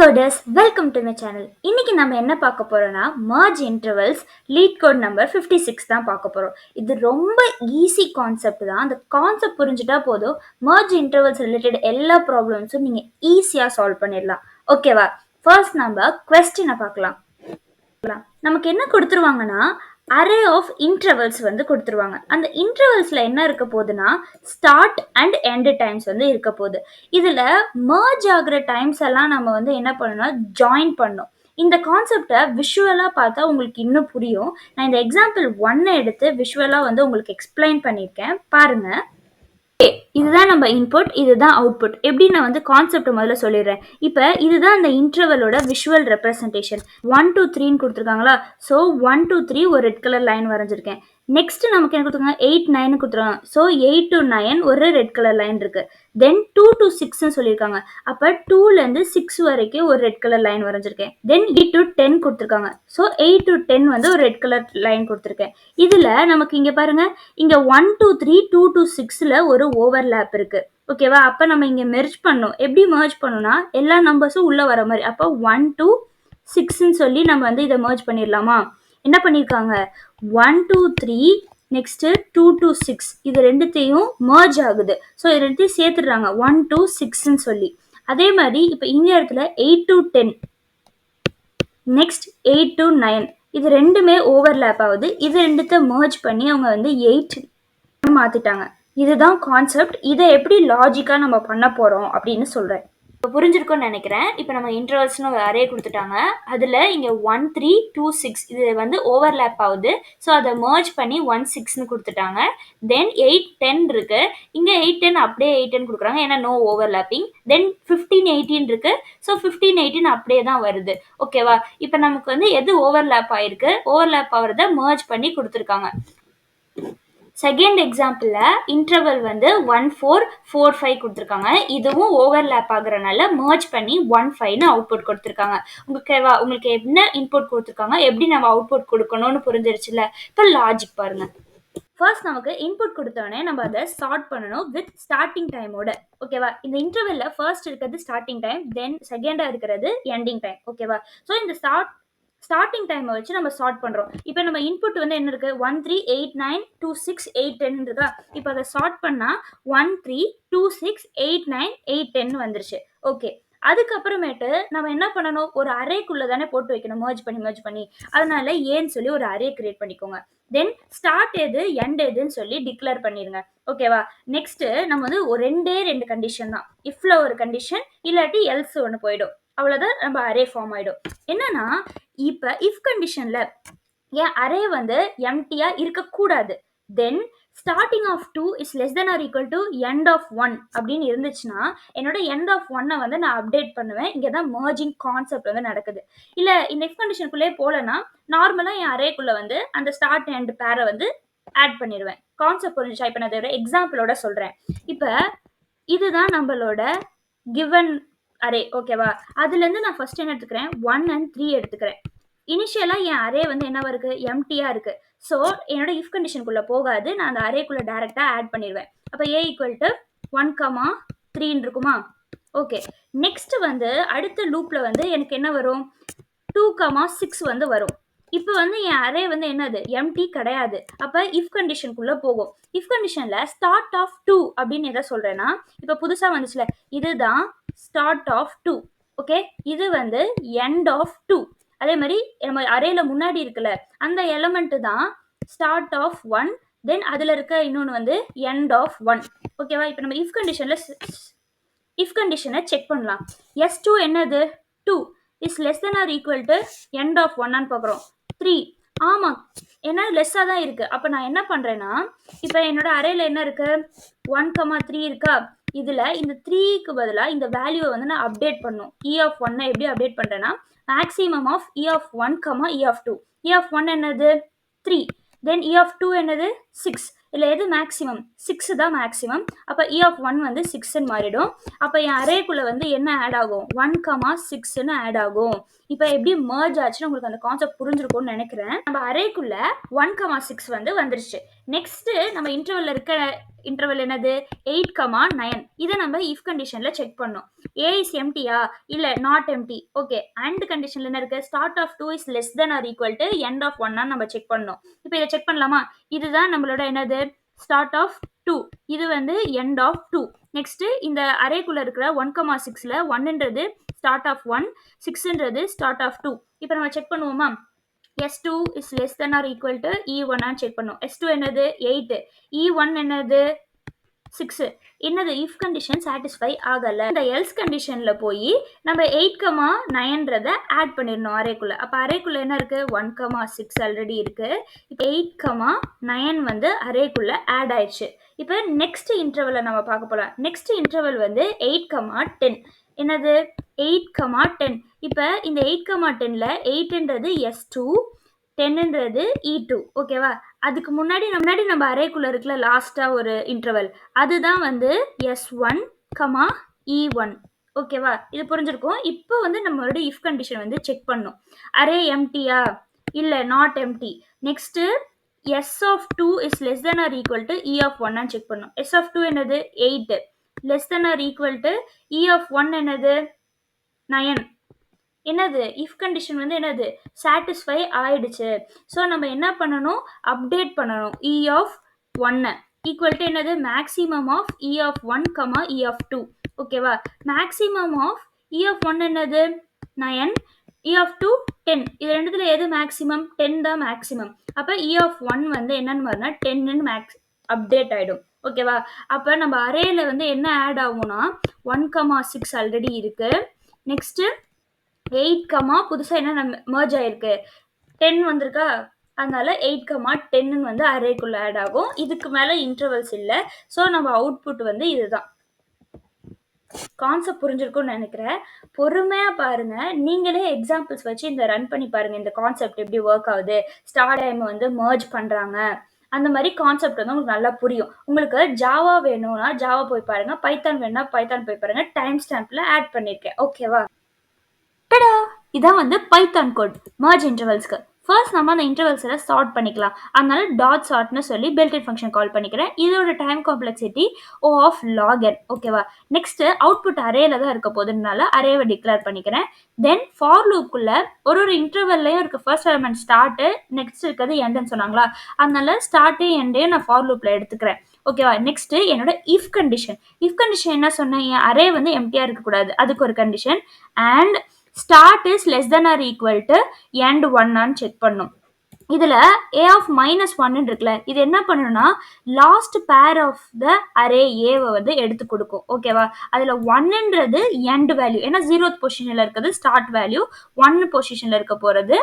coders, welcome to my channel. இன்னைக்கு நம்ம என்ன பார்க்க போறோம்னா merge intervals lead code number 56 தான் பார்க்க போறோம். இது ரொம்ப ஈஸி கான்செப்ட் தான். அந்த கான்செப்ட் புரிஞ்சுட்டா போதும் merge intervals ரிலேட்டட் எல்லா ப்ராப்ளம்ஸும் நீங்க ஈஸியா சால்வ் பண்ணிடலாம். ஓகேவா? ஃபர்ஸ்ட் நம்ம கொஸ்டினை பார்க்கலாம். நமக்கு என்ன கொடுத்துருவாங்கன்னா அரே ஆஃப் இன்டர்வல்ஸ் வந்து கொடுத்துருவாங்க. அந்த இன்டர்வல்ஸ்ல என்ன இருக்க போகுதுன்னா ஸ்டார்ட் அண்ட் எண்ட் டைம்ஸ் வந்து இருக்க போகுது. இதுல மர்ஜ் ஆகுற டைம்ஸ் எல்லாம் நம்ம வந்து என்ன பண்ணணும்னா ஜாயின் பண்ணணும். இந்த கான்செப்டை விஷுவலாக பார்த்தா உங்களுக்கு இன்னும் புரியும். நான் இந்த எக்ஸாம்பிள் 1 எடுத்து விஷுவலாக வந்து உங்களுக்கு எக்ஸ்பிளைன் பண்ணியிருக்கேன், பாருங்க. இதுதான் நம்ம இன்புட், இதுதான் அவுட்புட். எப்படி நான் வந்து கான்செப்ட் முதல்ல சொல்லிடுறேன். இப்போ இதுதான் அந்த இன்டர்வலோட விஷுவல் ரெப்ரசன்டேஷன். 1 2 3 கொடுத்துருக்காங்களா? ஸோ 1 2 3 ஒரு ரெட் கலர் லைன் வரைஞ்சிருக்கேன். நெக்ஸ்ட் நமக்கு என்ன கொடுத்துருக்காங்க? 8 9 கொடுத்துருக்காங்க. ஸோ 8 to 9 ஒரு ரெட் கலர் லைன் இருக்கு. தென் 2 to 6 சொல்லியிருக்காங்க. அப்போ 2லேருந்து 6 வரைக்கும் ஒரு ரெட் கலர் லைன் வரைஞ்சிருக்கேன். தென் 8 to 10 கொடுத்துருக்காங்க. ஸோ 8 to 10 வந்து ஒரு ரெட் கலர் லைன் கொடுத்துருக்கேன். இதில் நமக்கு இங்கே பாருங்க, இங்கே 1 to 3 2 to 6ல ஒரு ஓவர்லேப் இருக்கு. ஓகேவா? அப்போ நம்ம இங்கே மெர்ஜ் பண்ணணும். எப்படி மெர்ஜ் பண்ணணும்னா எல்லா நம்பர்ஸும் உள்ளே வர மாதிரி. அப்போ 1 to 6ன்னு சொல்லி நம்ம வந்து இதை மெர்ஜ் பண்ணிடலாமா? என்ன பண்ணியிருக்காங்க? 1 to 3 நெக்ஸ்ட்டு 2 to 6 இது ரெண்டுத்தையும் மர்ஜ் ஆகுது. ஸோ இது ரெண்டுத்தையும் சேர்த்துடுறாங்க 1 to 6ன்னு சொல்லி. அதே மாதிரி இப்போ இந்த இடத்துல 8 to 10 நெக்ஸ்ட் 8 to 9 இது ரெண்டுமே ஓவர்லேப் ஆகுது. இது ரெண்டுத்தை மர்ஜ் பண்ணி அவங்க வந்து 8 மாற்றிட்டாங்க. இதுதான் கான்செப்ட். இதை எப்படி லாஜிக்காக நம்ம பண்ண போகிறோம் அப்படின்னு சொல்கிறேன். இப்போ புரிஞ்சிருக்கும்னு நினைக்கிறேன். இப்போ நம்ம இன்டர்வல்ஸ்னு ஒரு அரே கொடுத்துட்டாங்க. அதில் இங்கே 1 3 2 6 இது வந்து ஓவர்லேப் ஆகுது. ஸோ அதை மர்ஜ் பண்ணி 1 6ன்னு கொடுத்துட்டாங்க. தென் 8 10 இருக்கு. இங்கே 8 10 அப்படியே 8 10 கொடுக்குறாங்க, ஏன்னா நோ ஓவர்லேப்பிங். தென் 15 18 இருக்கு. ஸோ 15 18 அப்படியே தான் வருது. ஓகேவா? இப்போ நமக்கு வந்து எது ஓவர்லேப் ஆயிருக்கு? ஓவர்லேப் ஆகிறத மர்ஜ் பண்ணி கொடுத்துருக்காங்க. செகண்ட் எக்ஸாம்பிளில் இன்டர்வல் வந்து 1 4 4 5 கொடுத்துருக்காங்க. இதுவும் ஓவர்லேப் ஆகுறதுனால மர்ஜ் பண்ணி 1 5ன்னு அவுட்புட் கொடுத்துருக்காங்க. உங்களுக்கு என்ன இன்புட் கொடுத்துருக்காங்க, எப்படி நம்ம அவுட்புட் கொடுக்கணும்னு புரிஞ்சிருச்சுல? இப்போ லாஜிக் பாருங்க. ஃபர்ஸ்ட் நமக்கு இன்புட் கொடுத்தோடனே நம்ம அதை சார்ட் பண்ணணும் வித் ஸ்டார்டிங் டைமோட. ஓகேவா? இந்த இன்டர்வெல்ல ஃபர்ஸ்ட் இருக்கிறது ஸ்டார்டிங் டைம், தென் செகண்டாக இருக்கிறது எண்டிங் டைம். ஓகேவா? ஸோ இந்த ஸ்டார்டிங் டைமை வச்சு நம்ம சார்ட் பண்ணுறோம். இப்போ நம்ம இன்புட் வந்து என்ன இருக்குது? 1 3 8 9 2 6 8 10 இருக்கா? இப்போ அதை சார்ட் பண்ணால் 1 3 2 6 8 9 8 10 வந்துருச்சு. ஓகே, அதுக்கப்புறமேட்டு நம்ம என்ன பண்ணணும்? ஒரு அரேக்குள்ளே தானே போட்டு வைக்கணும், மர்ஜ் பண்ணி. அதனால ஏன்னு சொல்லி ஒரு அரே கிரியேட் பண்ணிக்கோங்க. தென் ஸ்டார்ட் எது எண்ட் எதுன்னு சொல்லி டிக்ளேர் பண்ணிடுங்க. ஓகேவா? நெக்ஸ்ட்டு நம்ம வந்து ஒரு ரெண்டு கண்டிஷன் தான். இஃப்ல ஒரு கண்டிஷன், இல்லாட்டி எல்ஸ் ஒன்று போயிடும். அவ்வளோதான், நம்ம அரே ஃபார்ம் ஆகிடும். என்னன்னா இப்போ இஃப் கண்டிஷனில் என் அரே வந்து எம்டியாக இருக்கக்கூடாது. Then starting of 2 is less than or equal to end of 1 அப்படின்னு இருந்துச்சுன்னா என்னோட எண்ட் ஆஃப் 1 வந்து நான் அப்டேட் பண்ணுவேன். இங்கே தான் மர்ஜிங் கான்செப்ட் வந்து நடக்குது. இல்லை இந்த இஃப் கண்டிஷனுக்குள்ளே போகலன்னா நார்மலாக என் அரேக்குள்ளே வந்து அந்த ஸ்டார்ட் அண்ட் பேரை வந்து ஆட் பண்ணிடுவேன். கான்செப்ட் புரிஞ்சுச்சா? இப்போ நான் அதோட எக்ஸாம்பிளோட சொல்கிறேன். இப்போ இதுதான் நம்மளோட கிவன் அரே. ஓகேவா? அதுலேருந்து நான் ஃபர்ஸ்ட் என்ன எடுத்துக்கிறேன்? 1 and 3 எடுத்துக்கிறேன். இனிஷியலாக என் அரே வந்து என்னவா இருக்குது? எம்டியாக இருக்குது. ஸோ என்னோட இஃப் கண்டிஷனுக்குள்ளே போகாது, நான் அந்த அரேக்குள்ளே டேரெக்டாக ஆட் பண்ணிடுவேன். அப்போ ஏ ஈக்குவல் டு 1 3 இருக்குமா? ஓகே, நெக்ஸ்ட் வந்து அடுத்த லூப்பில் வந்து எனக்கு என்ன வரும்? 2 6 வந்து வரும். இப்போ வந்து என் அரே வந்து என்னது? எம்டி கிடையாது. அப்போ இஃப் கண்டிஷனுக்குள்ளே போகும். இஃப் கண்டிஷனில் ஸ்டார்ட் ஆஃப் 2 அப்படின்னு எதை சொல்கிறேன்னா, இப்போ புதுசாக வந்துச்சுல, இதுதான் ஸ்டார்ட் ஆஃப் 2. ஓகே, இது வந்து எண்ட் ஆஃப் 2. அதே மாதிரி நம்ம அரேல முன்னாடி இருக்குல்ல, அந்த எலமெண்ட் தான் ஸ்டார்ட் ஆஃப் 1. தென் அதில் இருக்க இன்னொன்று வந்து எண்ட் ஆஃப் 1. ஓகேவா? இப்போ நம்ம இஃப் கண்டிஷனை செக் பண்ணலாம். S2 என்னது? 2 is less than or equal to end of 1 பார்க்குறோம். 3 ஆமாம், ஏன்னா லெஸ்ஸாக தான் இருக்குது. அப்போ நான் என்ன பண்ணுறேன்னா, இப்போ என்னோட அரேல என்ன இருக்குது? 1 3 இருக்கா? இதில் இந்த 3க்கு பதிலாக இந்த வேல்யூவை வந்து நான் அப்டேட் பண்ணும். E of 1 எப்படி அப்டேட் பண்ணுறேன்னா, maximum of E of 1, E of 2. E of 1 என்னது? 3. தென் E of 2 என்னது? 6. இல்லை எது மேக்ஸிமம்? 6 தான் மேக்ஸிமம். அப்போ E of 1 வந்து 6ன்னு மாறிடும். அப்போ என் அரேக்குள்ளே வந்து என்ன ஆட் ஆகும்? 1 6ன்னு ஆட் ஆகும். இப்போ எப்படி மர்ஜ் ஆச்சுன்னு உங்களுக்கு அந்த கான்செப்ட் புரிஞ்சிருக்கும்னு நினைக்கிறேன். நம்ம அரேக்குள்ளே 1 6 வந்து வந்துருச்சு. நெக்ஸ்ட்டு நம்ம இன்டர்வல்ல இருக்க இன்டர்வல் என்னது 8,9. இதை நம்ம இஃப் கண்டிஷன்ல செக் பண்ணோம். A is empty-யா இல்ல நாட் எம்டி. ஓகே, அண்ட் கண்டிஷன்ல என்ன இருக்கு, start of 2 is less than or equal to end of 1 நம்ம செக் பண்ணோம். இப்போ இதை செக் பண்ணலாமா? இதுதான் நம்மளோட என்னது ஸ்டார்ட் ஆஃப் 2, இது வந்து எண்ட் ஆஃப் 2. நெக்ஸ்ட் இந்த அரேக்குள்ள இருக்கிற 1,6ல 1ன்றது ஸ்டார்ட் ஆஃப் 1, 6ன்றது ஸ்டார்ட் ஆஃப் 2. இப்போ நம்ம செக் பண்ணுவோமா? S2 is less than or equal to E1 ஆன்னு செக் பண்ணும். S2 என்னது 8, E1 என்னது 6. என்னது இஃப் கண்டிஷன் சாட்டிஸ்ஃபை ஆகலை. இந்த எல்ஸ் கண்டிஷன்ல போய் நம்ம 8,9ன்றதை ஆட் பண்ணிடணும் அரேக்குள்ள. அப்போ அரேக்குள்ள என்ன இருக்கு, 1,6 ஆல்ரெடி இருக்கு. இப்போ 8,9 வந்து அரேக்குள்ள ஆட் ஆயிடுச்சு. இப்போ நெக்ஸ்ட் இன்டர்வலை நம்ம பார்க்க போகலாம். நெக்ஸ்ட் இன்டர்வல் வந்து 8,10. என்னது 8,10. இப்போ இந்த 8,10ல 8ன்றது S2, 10ன்றது E2. ஓகேவா? அதுக்கு முன்னாடி நம்ம அரேக்குள்ள இருக்குல்ல லாஸ்டா ஒரு இன்டர்வல், அதுதான் வந்து S1, E1. ஓகேவா? இது புரிஞ்சிருக்கும். இப்போ வந்து நம்மளோட இஃப் கண்டிஷன் வந்து செக் பண்ணும். அரே எம்டியா இல்ல not empty. Next S of 2 is less than or equal to E of 1 ஆன்னு செக் பண்ணும். S of 2 என்னது 8, less than or equal to E of 1 என்னது 9. என்னது இஃப் கண்டிஷன் வந்து என்னது சாட்டிஸ்ஃபை ஆயிடுச்சு. ஸோ நம்ம என்ன பண்ணணும், அப்டேட் பண்ணணும். E of 1 ஈக்குவல் டு என்னது maximum of E of 1, E of 2. ஓகேவா? மேக்ஸிமம் ஆஃப் E of 1 என்னது 9, E of 2 10. இது ரெண்டுத்துல எது மேக்ஸிமம்? 10 தான் மேக்ஸிமம். அப்போ E of 1 வந்து என்னன்னு வரனா 10ன்னு மேக்ஸ் அப்டேட் ஆயிடும். ஓகேவா? அப்போ நம்ம அரேல வந்து என்ன ஆட் ஆகும்னா 1,6 ஆல்ரெடி இருக்கு. நெக்ஸ்ட் 8, புதுசா என்ன மர்ஜ் ஆயிருக்கு 10 வந்திருக்கா, அதனால 8,10 வந்து அரேக்குள்ள ஆட் ஆகும். இதுக்கு மேல இன்டர்வல்ஸ் இல்லை. ஸோ நம்ம அவுட்புட் வந்து இதுதான். கான்செப்ட் புரிஞ்சிருக்கும்னு நினைக்கிறேன். பொறுமையா பாருங்க, நீங்களே எக்ஸாம்பிள்ஸ் வச்சு இந்த ரன் பண்ணி பாருங்க. இந்த கான்செப்ட் எப்படி ஒர்க் ஆகுது, ஸ்டார் டைம் வந்து மர்ஜ் பண்றாங்க, அந்த மாதிரி கான்செப்ட் வந்து உங்களுக்கு நல்லா புரியும். உங்களுக்கு ஜாவா வேணும்னா ஜாவா போய் பாருங்க, பைத்தான் வேணும்னா பைத்தான் போய் பாருங்க. டைம் ஸ்டாம்ப்ல ஆட் பண்ணிருக்கேன். ஓகேவா? டடா, இதான் வந்து பைத்தான் கோட் மர்ஜ் இன்டர்வல்ஸ்க்கு. ஃபர்ஸ்ட் நம்ம அந்த இன்டர்வல்ஸில் சார்ட் பண்ணிக்கலாம். அதனால டாட் சார்ட்னு சொல்லி பில்ட்-இன் ஃபங்க்ஷன் கால் பண்ணிக்கிறேன். இதோட time complexity O of log n. ஓகேவா? நெக்ஸ்ட் அவுட்புட் அரேல தான் இருக்க போதுனால அரேவை டிக்ளேர் பண்ணிக்கிறேன். தென் ஃபார் லூப்புக்குள்ள ஒரு இன்டர்வல்லையும் இருக்கு ஃபர்ஸ்ட் எலிமெண்ட் ஸ்டார்ட், நெக்ஸ்ட் இருக்கிறது எண்டுன்னு சொன்னாங்களா, அதனால ஸ்டார்ட்டையும் எண்டையும் நான் ஃபார் லூப்ல எடுத்துக்கிறேன். ஓகேவா? நெக்ஸ்ட் என்னோட இஃப் கண்டிஷன். இஃப் கண்டிஷன் என்ன சொன்னேன், என் அரே வந்து எம்டியா இருக்கக்கூடாது, அதுக்கு ஒரு condition. And start is less than or equal to end 1 ஆன்னு செக் பண்ணும். இதுல a of -1 இருக்குல்ல, இது என்ன பண்ணணும்னா last pair of the array ஏவை வந்து எடுத்து கொடுக்கும். ஓகேவா? அதுல 1ன்றது end வேல்யூ, ஏன்னா 0th பொசிஷன்ல இருக்கிறது ஸ்டார்ட் வேல்யூ, 1 பொசிஷன்ல இருக்க போறது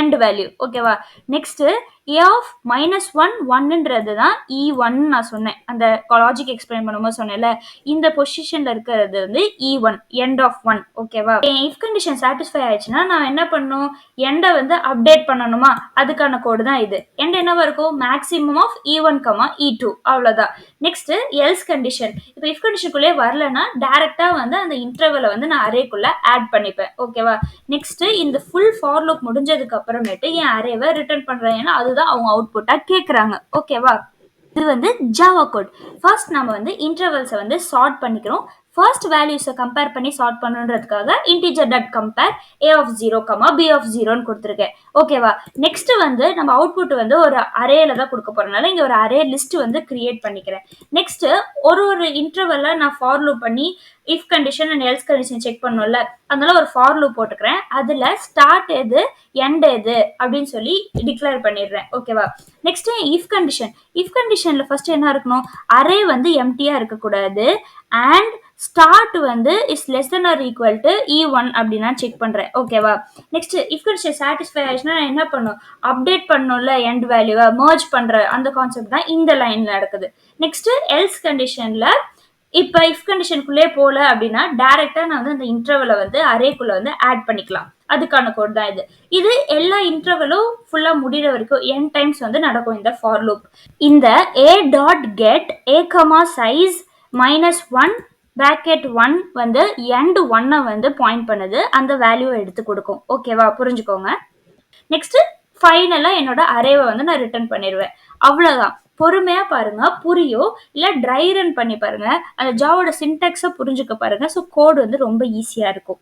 end வேல்யூ. ஓகேவா? நெக்ஸ்ட் a of -1, 1ன்றது தான் E1 நான் சொன்னேன், அந்த லாஜிக் எக்ஸ்பிளைன் பண்ணும்போது சொன்னேன்ல, இந்த பொசிஷன்ல இருக்கிறது வந்து E1, end of 1. ஓகேவா? இஃப் கண்டிஷன் சாட்டிஸ்ஃபை ஆயிடுச்சுன்னா நான் என்ன பண்ணணும், எண்டை வந்து அப்டேட் பண்ணணுமா, அதுக்கான கோடு தான் இது. எண்ட் என்னவா இருக்கும், மேக்ஸிமம் ஆஃப் E1, E2. அவ்வளவுதான். Next else condition. இப்போ இஃப் கண்டிஷனுக்குள்ளே வரலன்னா டைரக்டா வந்து அந்த இன்டர்வலை வந்து நான் அரேக்குள்ள ஆட் பண்ணிப்பேன். ஓகேவா? நெக்ஸ்ட் இந்த ஃபுல் ஃபார் லூப் முடிஞ்சதுக்கு அப்புறமேட்டு என் அரேவை ரிட்டர்ன் பண்றேன், ஏன்னா அதுதான் அவங்க அவுட்புட்டா கேட்குறாங்க. ஓகேவா? இது வந்து ஜாவா கோட். ஃபர்ஸ்ட் நம்ம வந்து இன்டர்வல்ஸை வந்து சார்ட் பண்ணிக்கிறோம். ஃபர்ஸ்ட் வேல்யூஸை கம்பேர் பண்ணி சார்ட் பண்ணுறதுக்காக integer dot compare a of 0, b of 0ன்னு கொடுத்துருக்கேன். ஓகேவா? நெக்ஸ்ட் வந்து நம்ம அவுட்புட் வந்து ஒரு அரேல தான் கொடுக்க போறதுனால இங்க ஒரு அரே லிஸ்ட் வந்து கிரியேட் பண்ணிக்கிறேன். நெக்ஸ்ட் ஒரு இன்டர்வல்ல நான் ஃபார் லூப் பண்ணி if condition and else condition check பண்ணோம்ல, அதனால ஒரு ஃபார் லூப் போட்டுக்கிறேன். அதுல ஸ்டார்ட் எது எண்ட் எது அப்படின்னு சொல்லி டிக்ளேர் பண்ணிடுறேன். ஓகேவா? Next if condition. இஃப் கண்டிஷன்ல ஃபர்ஸ்ட் என்ன இருக்கணும், அரே வந்து எம்டியா இருக்கக்கூடாது அண்ட் ஸ்டார்ட் வந்து is less than or equal to E1 அப்படின்னா செக் பண்றேன். ஓகேவா? நெக்ஸ்ட் இஃப் கண்டிஷன் சாட்டிஸ்ஃபை ஆயிடுச்சுன்னா நான் என்ன பண்ணும், அப்டேட் பண்ணணும்ல எண்ட் வேல்யூவை மர்ஜ் பண்ற அந்த கான்செப்ட் தான் இந்த லைன்ல நடக்குது. நெக்ஸ்ட் எல்ஸ் கண்டிஷன்ல இப்போ இஃப் கண்டிஷனுக்குள்ளே போல அப்படின்னா டைரக்டா நான் வந்து அந்த இன்டர்வலை வந்து அரேக்குள்ள வந்து ஆட் பண்ணிக்கலாம். அதுக்கான கோட் தான் இது. இது எல்லா இன்டர்வலும் ஃபுல்லா முடிகிற வரைக்கும் n டைம்ஸ் வந்து நடக்கும் இந்த ஃபார் லூப். இந்த a dot get a, size -1 bracket 1 வந்து end 1 வந்து பாயிண்ட் பண்ணுது, அந்த வேல்யூவை எடுத்து கொடுக்கும். ஓகேவா? புரிஞ்சுக்கோங்க. நெக்ஸ்ட் ஃபைனலா என்னோட அரேவை வந்து நான் ரிட்டர்ன் பண்ணிடுவேன். அவ்வளவுதான். பொறுமையா பாருங்க புரியும். இல்ல ட்ரை ரன் பண்ணி பாருங்க. அந்த ஜாவோட சின்டாக்ஸ புரிஞ்சுக்க பாருங்க. ஸோ கோட் வந்து ரொம்ப ஈஸியா இருக்கும்.